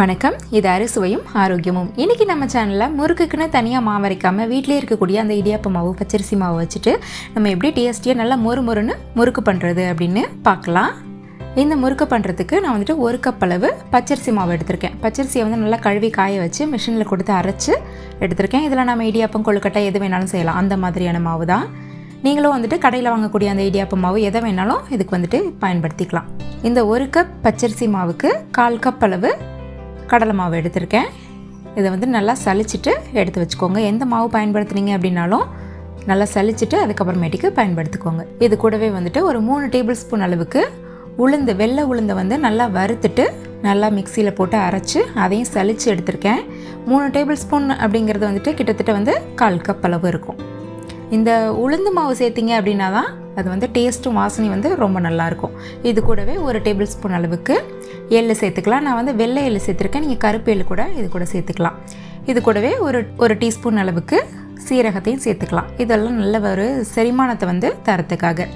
வணக்கம், இது அறுசுவையும் ஆரோக்கியமும். இன்றைக்கி நம்ம சேனலில் முறுக்குக்குன்னு தனியாக மாவு அரைக்காமல் வீட்டிலே இருக்கக்கூடிய அந்த இடியாப்ப மாவு, பச்சரிசி மாவு வச்சுட்டு நம்ம எப்படி டேஸ்டியாக நல்லா மொறுன்னு முறுக்கு பண்ணுறது அப்படின்னு பார்க்கலாம். இந்த முறுக்கு பண்ணுறதுக்கு நான் வந்துட்டு 1 கப் அளவு பச்சரிசி மாவு எடுத்திருக்கேன். பச்சரிசியை வந்து நல்லா கழுவி காய வச்சு மிஷினில் கொடுத்து அரைச்சி எடுத்திருக்கேன். இதில் நம்ம இடியாப்பம், கொழுக்கட்டை எது வேணாலும் செய்யலாம். அந்த மாதிரியான மாவு தான். நீங்களும் வந்துட்டு கடையில் வாங்கக்கூடிய அந்த இடியாப்ப மாவு எதை வேணாலும் இதுக்கு வந்துட்டு பயன்படுத்திக்கலாம். இந்த 1 கப் பச்சரிசி மாவுக்கு 1/4 கப் அளவு கடலை மாவு எடுத்திருக்கேன். இதை வந்து நல்லா சலிச்சிட்டு எடுத்து வச்சுக்கோங்க. எந்த மாவு பயன்படுத்துனீங்க அப்படின்னாலும் நல்லா சலிச்சிட்டு அதுக்கப்புறமேட்டுக்கு பயன்படுத்திக்கோங்க. இது கூடவே வந்துட்டு ஒரு 3 டேபிள் ஸ்பூன் அளவுக்கு வெள்ளை உளுந்தை வந்து நல்லா வறுத்துட்டு நல்லா மிக்சியில் போட்டு அரைச்சி அதையும் சலித்து எடுத்திருக்கேன். 3 டேபிள் ஸ்பூன் அப்படிங்கிறது வந்துட்டு கிட்டத்தட்ட வந்து 1/4 கப் அளவு இருக்கும். இந்த உளுந்து மாவு சேர்த்திங்க அப்படின்னா தான் அது வந்து டேஸ்ட்டும் வாசனையும் வந்து ரொம்ப நல்லாயிருக்கும். இது கூடவே 1 டேபிள் ஸ்பூன் அளவுக்கு எள்ளு சேர்த்துக்கலாம். நான் வந்து வெள்ளை எள்ளு சேர்த்துருக்கேன். நீங்கள் கருப்பு எள்ளு கூட இது கூட சேர்த்துக்கலாம். இது கூடவே ஒரு டீஸ்பூன் அளவுக்கு சீரகத்தையும் சேர்த்துக்கலாம். இதெல்லாம் நல்ல ஒரு செரிமானத்தை வந்து தரத்துக்காக.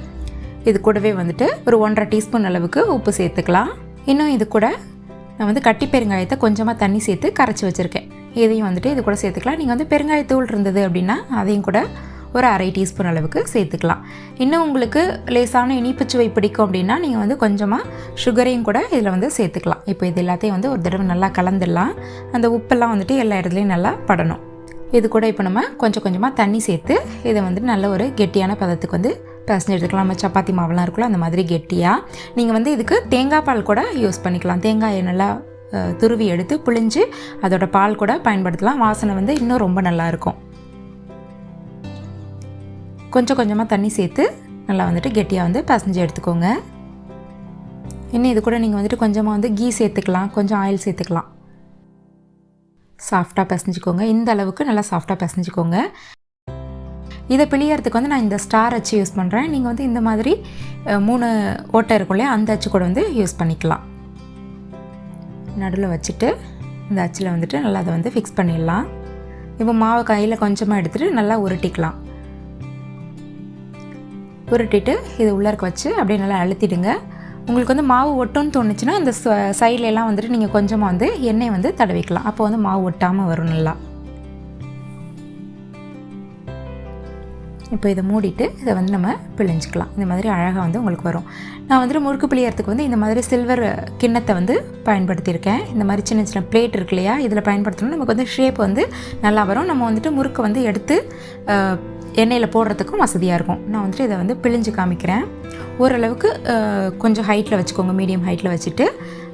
இது கூடவே வந்துட்டு ஒரு 1/2 டீஸ்பூன் அளவுக்கு உப்பு சேர்த்துக்கலாம். இன்னும் இது கூட நான் வந்து கட்டி பெருங்காயத்தை கொஞ்சமாக தண்ணி சேர்த்து கரைச்சி வச்சுருக்கேன். இதையும் வந்துட்டு இது கூட சேர்த்துக்கலாம். நீங்கள் வந்து பெருங்காயத்தூள் இருந்தது அப்படின்னா அதையும் கூட ஒரு 1/2 டீஸ்பூன் அளவுக்கு சேர்த்துக்கலாம். இன்னும் உங்களுக்கு லேசான இனிப்பு சுவை பிடிக்கும் அப்படின்னா நீங்கள் வந்து கொஞ்சமாக சுகரையும் கூட இதில் வந்து சேர்த்துக்கலாம். இப்போ இது எல்லாத்தையும் வந்து ஒரு தடவை நல்லா கலந்துடலாம். அந்த உப்பெல்லாம் வந்துட்டு எல்லா இடத்துலையும் நல்லா படணும். இது கூட இப்போ நம்ம கொஞ்சம் கொஞ்சமாக தண்ணி சேர்த்து இதை வந்துட்டு நல்ல ஒரு கெட்டியான பதத்துக்கு வந்து பிசைஞ்சு எடுத்துக்கலாம். நம்ம சப்பாத்தி மாவுலாம் இருக்குல்ல அந்த மாதிரி கெட்டியாக. நீங்கள் வந்து இதுக்கு தேங்காய் பால் கூட யூஸ் பண்ணிக்கலாம். தேங்காயை நல்லா துருவி எடுத்து புழிஞ்சு அதோட பால் கூட பயன்படுத்தலாம். வாசனை வந்து இன்னும் ரொம்ப நல்லாயிருக்கும். கொஞ்சம் கொஞ்சமாக தண்ணி சேர்த்து நல்லா வந்துட்டு கெட்டியாக வந்து பிசைஞ்சு எடுத்துக்கோங்க. இன்னும் இது கூட நீங்கள் வந்துட்டு கொஞ்சமாக வந்து கீ சேர்த்துக்கலாம், கொஞ்சம் ஆயில் சேர்த்துக்கலாம். சாஃப்டாக பிசைஞ்சிக்கோங்க. இந்த அளவுக்கு நல்லா சாஃப்டாக பிசைஞ்சிக்கோங்க. இதை பிழியறதுக்கு வந்து நான் இந்த ஸ்டார் அச்சு யூஸ் பண்ணுறேன். நீங்கள் வந்து இந்த மாதிரி 3 ஓட்டை இருக்கும் இல்லையா, அந்த அச்சு கூட வந்து யூஸ் பண்ணிக்கலாம். நடுவில் வச்சுட்டு இந்த அச்சில் வந்துட்டு நல்லா அதை வந்து ஃபிக்ஸ் பண்ணிடலாம். இப்போ மாவை கையில் கொஞ்சமாக எடுத்துகிட்டு நல்லா உருட்டிக்கலாம். உருட்டிட்டு இதை உள்ளார்க்க வச்சு அப்படியே நல்லா அழுத்திடுங்க. உங்களுக்கு வந்து மாவு ஒட்டுன்னு தோணுச்சுன்னா அந்த சைட்லலாம் வந்துட்டு நீங்கள் கொஞ்சமாக வந்து எண்ணெய் வந்து தடவிக்கலாம். அப்போ வந்து மாவு ஒட்டாமல் வரும் நல்லா. இப்போ இதை மூடிட்டு இதை வந்து நம்ம பிழிஞ்சிக்கலாம். இந்த மாதிரி அழகாக வந்து உங்களுக்கு வரும். நான் வந்துட்டு முறுக்கு பிழியறதுக்கு வந்து இந்த மாதிரி சில்வர் கிண்ணத்தை வந்து பயன்படுத்தியிருக்கேன். இந்த மாதிரி சின்ன சின்ன பிளேட் இருக்கு இல்லையா, இதில் பயன்படுத்தணும். நமக்கு வந்து ஷேப் வந்து நல்லா வரும். நம்ம வந்துட்டு முறுக்கு வந்து எடுத்து எண்ணெயில் போடுறதுக்கும் வசதியாக இருக்கும். நான் வந்துட்டு இதை வந்து பிழிஞ்சு காமிக்கிறேன். ஓரளவுக்கு கொஞ்சம் ஹைட்டில் வச்சுக்கோங்க, மீடியம் ஹைட்டில் வச்சுட்டு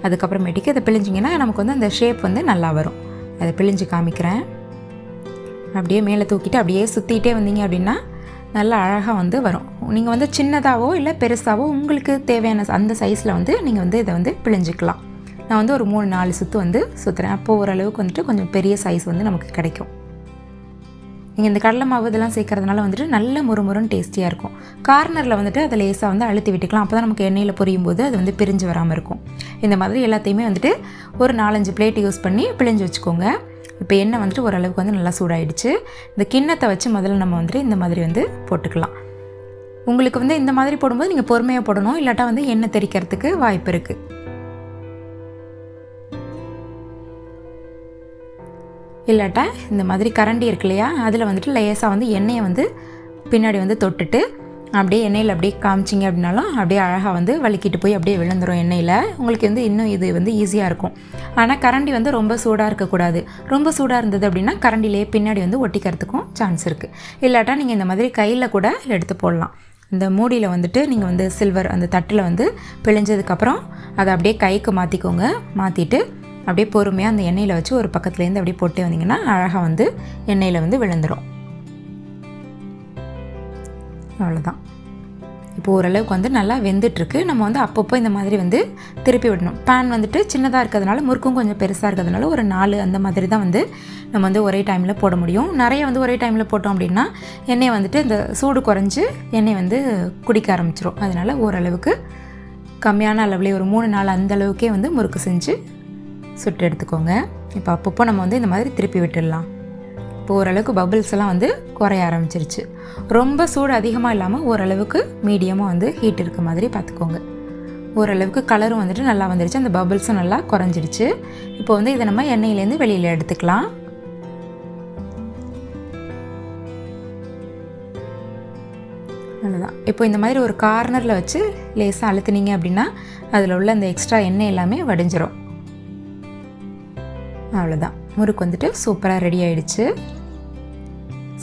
அதுக்கப்புறமேட்டுக்கு இதை பிழிஞ்சிங்கன்னா நமக்கு வந்து அந்த ஷேப் வந்து நல்லா வரும். அதை பிழிஞ்சு காமிக்கிறேன். அப்படியே மேலே தூக்கிட்டு அப்படியே சுற்றிக்கிட்டே வந்தீங்க அப்படின்னா நல்லா அழகாக வந்து வரும். நீங்கள் வந்து சின்னதாகவோ இல்லை பெருசாகவோ உங்களுக்கு தேவையான அந்த சைஸில் வந்து நீங்கள் வந்து இதை வந்து பிழிஞ்சிக்கலாம். நான் வந்து ஒரு 3-4 சுற்று வந்து சுற்றுறேன். அப்போது ஓரளவுக்கு வந்துட்டு கொஞ்சம் பெரிய சைஸ் வந்து நமக்கு கிடைக்கும். நீங்கள் இந்த கடலை மாவு இதெல்லாம் சேர்க்கறதுனால வந்துட்டு நல்ல முறுமுறுன்னு டேஸ்டியாக இருக்கும். கார்னரில் வந்துட்டு அதை லேசாக வந்து அழுத்தி விட்டுக்கலாம். அப்போ தான் நமக்கு எண்ணெயில் பொரியும் போது அது வந்து பிரிஞ்சு வராமல் இருக்கும். இந்த மாதிரி எல்லாத்தையுமே வந்துட்டு ஒரு 4-5 பிளேட் யூஸ் பண்ணி பிழிஞ்சு வச்சுக்கோங்க. இப்போ எண்ணெய் வந்துட்டு ஓரளவுக்கு வந்து நல்லா சூடாயிடுச்சு. இந்த கிண்ணத்தை வச்சு முதல்ல நம்ம வந்துட்டு இந்த மாதிரி வந்து போட்டுக்கலாம். உங்களுக்கு வந்து இந்த மாதிரி போடும்போது நீங்கள் பொறுமையாக போடணும், இல்லாட்டா வந்து எண்ணெய் தெறிக்கிறதுக்கு வாய்ப்பு இருக்குது. இல்லாட்டா இந்த மாதிரி கரண்டி இருக்கு இல்லையா, அதில் வந்துட்டு லேசாக வந்து எண்ணெயை வந்து பின்னாடி வந்து தொட்டுட்டு அப்படியே எண்ணெயில் அப்படியே காமிச்சிங்க அப்படின்னாலும் அப்படியே அழகாக வந்து வலிக்கிட்டு போய் அப்படியே விழுந்துடும் எண்ணெயில். உங்களுக்கு வந்து இன்னும் இது வந்து ஈஸியாக இருக்கும். ஆனால் கரண்டி வந்து ரொம்ப சூடாக இருக்கக்கூடாது. ரொம்ப சூடாக இருந்தது அப்படின்னா கரண்டிலேயே பின்னாடி வந்து ஒட்டிக்கிறதுக்கும் சான்ஸ் இருக்குது. இல்லாட்டா நீங்கள் இந்த மாதிரி கையில் கூட எடுத்து போடலாம். இந்த மூடியில் வந்துட்டு நீங்கள் வந்து சில்வர் அந்த தட்டில் வந்து பிழிஞ்சதுக்கப்புறம் அதை அப்படியே கைக்கு மாற்றிக்கோங்க. மாற்றிட்டு அப்படியே பொறுமையாக அந்த எண்ணெயில் வச்சு ஒரு பக்கத்துலேருந்து அப்படியே போட்டு வந்தீங்கன்னா அழகாக வந்து எண்ணெயில் வந்து விழுந்துடும். அவ்வளோதான். இப்போ ஓரளவுக்கு வந்து நல்லா வெந்துட்டுருக்கு. நம்ம வந்து அப்பப்போ இந்த மாதிரி வந்து திருப்பி விடணும். பேன் வந்துட்டு சின்னதாக இருக்கிறதுனால முறுக்கும் கொஞ்சம் பெருசாக இருக்கிறதுனால ஒரு 4 அந்த மாதிரி தான் வந்து நம்ம வந்து ஒரே டைமில் போட முடியும். நிறைய வந்து ஒரே டைமில் போட்டோம் அப்படின்னா எண்ணெய் வந்துட்டு இந்த சூடு குறைஞ்சி எண்ணெய் வந்து குடிக்க ஆரம்பிச்சிடும். அதனால் ஓரளவுக்கு கம்மியான அளவுலேயே ஒரு 3-4 அந்த அளவுக்கே வந்து முறுக்கு செஞ்சு சுட்டு எடுத்துக்கோங்க. இப்போ அப்பப்போ நம்ம வந்து இந்த மாதிரி திருப்பி விட்டுடலாம். இப்போ ஓரளவுக்கு பபிள்ஸ் எல்லாம் வந்து குறைய ஆரம்பிச்சிருச்சு. ரொம்ப சூடு அதிகமாக இல்லாமல் ஓரளவுக்கு மீடியமாக வந்து ஹீட் இருக்க மாதிரி பார்த்துக்கோங்க. ஓரளவுக்கு கலரும் வந்துட்டு நல்லா வந்துடுச்சு, அந்த பபிள்ஸும் நல்லா குறைஞ்சிடுச்சு. இப்போ வந்து இதை நம்ம எண்ணெயிலேருந்து வெளியில் எடுத்துக்கலாம். அவ்வளோதான். இப்போ இந்த மாதிரி ஒரு கார்னரில் வச்சு லேசாக அழுத்துனீங்க அப்படின்னா அதில் உள்ள அந்த எக்ஸ்ட்ரா எண்ணெய் எல்லாமே வடிஞ்சிரும். அவ்வளோதான், முறுக்கு வந்துட்டு சூப்பராக ரெடி ஆகிடுச்சு.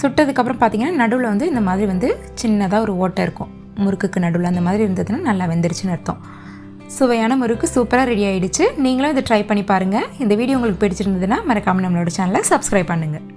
சுட்டதுக்கப்புறம் பார்த்திங்கன்னா நடுவில் வந்து இந்த மாதிரி வந்து சின்னதாக ஒரு ஓட்டை இருக்கும். முறுக்குக்கு நடுவில் அந்த மாதிரி இருந்ததுன்னா நல்லா வெந்துருச்சுன்னு அர்த்தம். சுவையான முறுக்கு சூப்பராக ரெடி ஆகிடுச்சு. நீங்களும் இதை ட்ரை பண்ணி பாருங்கள். இந்த வீடியோ உங்களுக்கு பிடிச்சிருந்ததுன்னா மறக்காமல் நம்மளோட சேனலை சப்ஸ்கிரைப் பண்ணுங்கள்.